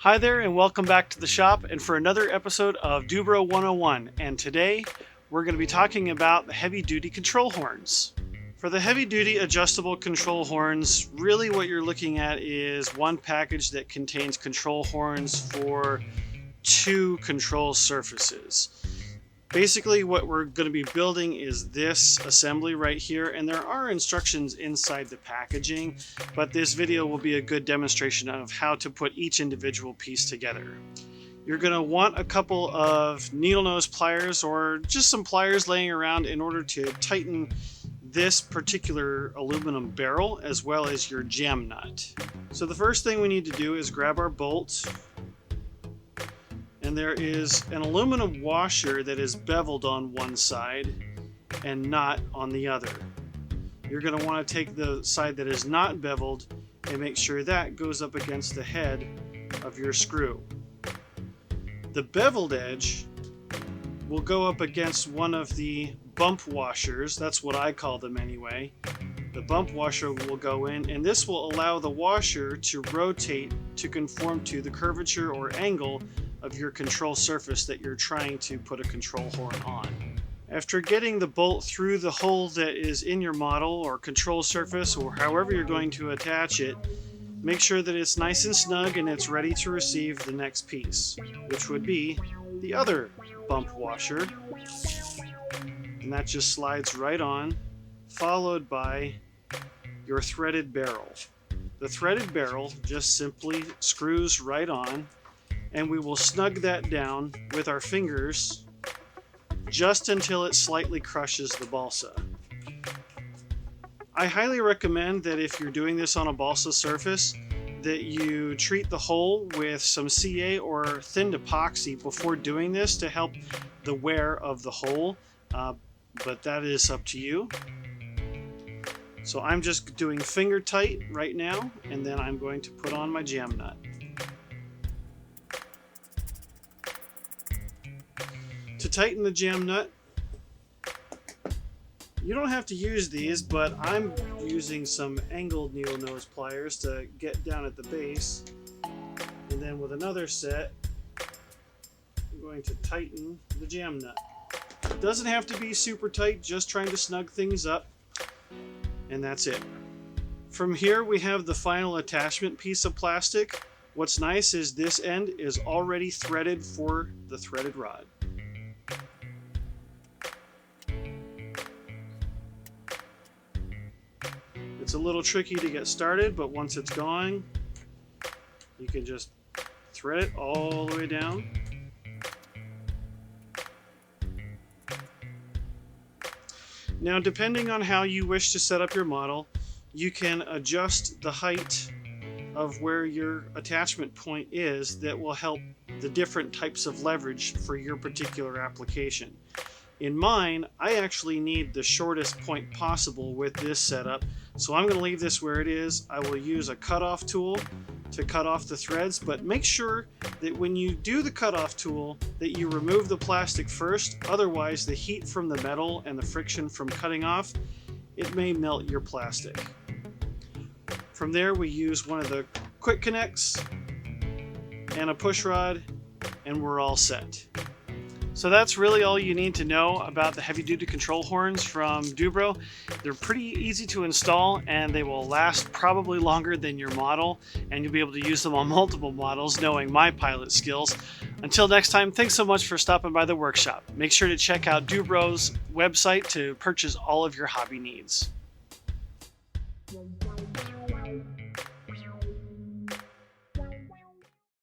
Hi there and welcome back to the shop and for another episode of Dubro 101, and today we're going to be talking about the heavy duty control horns. For the heavy duty adjustable control horns, really what you're looking at is one package that contains control horns for two control surfaces. Basically what we're going to be building is this assembly right here, and there are instructions inside the packaging, but this video will be a good demonstration of how to put each individual piece together. You're going to want a couple of needle nose pliers or just some pliers laying around in order to tighten this particular aluminum barrel as well as your jam nut. So the first thing we need to do is grab our bolt. And there is an aluminum washer that is beveled on one side and not on the other. You're going to want to take the side that is not beveled and make sure that goes up against the head of your screw. The beveled edge will go up against one of the bump washers. That's what I call them anyway. The bump washer will go in, and this will allow the washer to rotate to conform to the curvature or angle of your control surface that you're trying to put a control horn on. After getting the bolt through the hole that is in your model or control surface or however you're going to attach it, make sure that it's nice and snug and it's ready to receive the next piece, which would be the other bump washer. And that just slides right on, followed by your threaded barrel. The threaded barrel just simply screws right on, and we will snug that down with our fingers just until it slightly crushes the balsa. I highly recommend that if you're doing this on a balsa surface, that you treat the hole with some CA or thinned epoxy before doing this to help the wear of the hole, but that is up to you. So I'm just doing finger tight right now, and then I'm going to put on my jam nut. To tighten the jam nut, you don't have to use these, but I'm using some angled needle nose pliers to get down at the base. And then with another set, I'm going to tighten the jam nut. It doesn't have to be super tight, just trying to snug things up. And that's it. From here we have the final attachment piece of plastic. What's nice is this end is already threaded for the threaded rod. It's a little tricky to get started, but once it's going, you can just thread it all the way down. Now, depending on how you wish to set up your model, you can adjust the height of where your attachment point is that will help the different types of leverage for your particular application. In mine, I actually need the shortest point possible with this setup, so I'm going to leave this where it is. I will use a cutoff tool to cut off the threads, but make sure that when you do the cutoff tool that you remove the plastic first, otherwise the heat from the metal and the friction from cutting off, it may melt your plastic. From there we use one of the quick connects and a push rod, and we're all set. So that's really all you need to know about the heavy duty control horns from Dubro. They're pretty easy to install, and they will last probably longer than your model, and you'll be able to use them on multiple models knowing my pilot skills. Until next time, thanks so much for stopping by the workshop. Make sure to check out Dubro's website to purchase all of your hobby needs.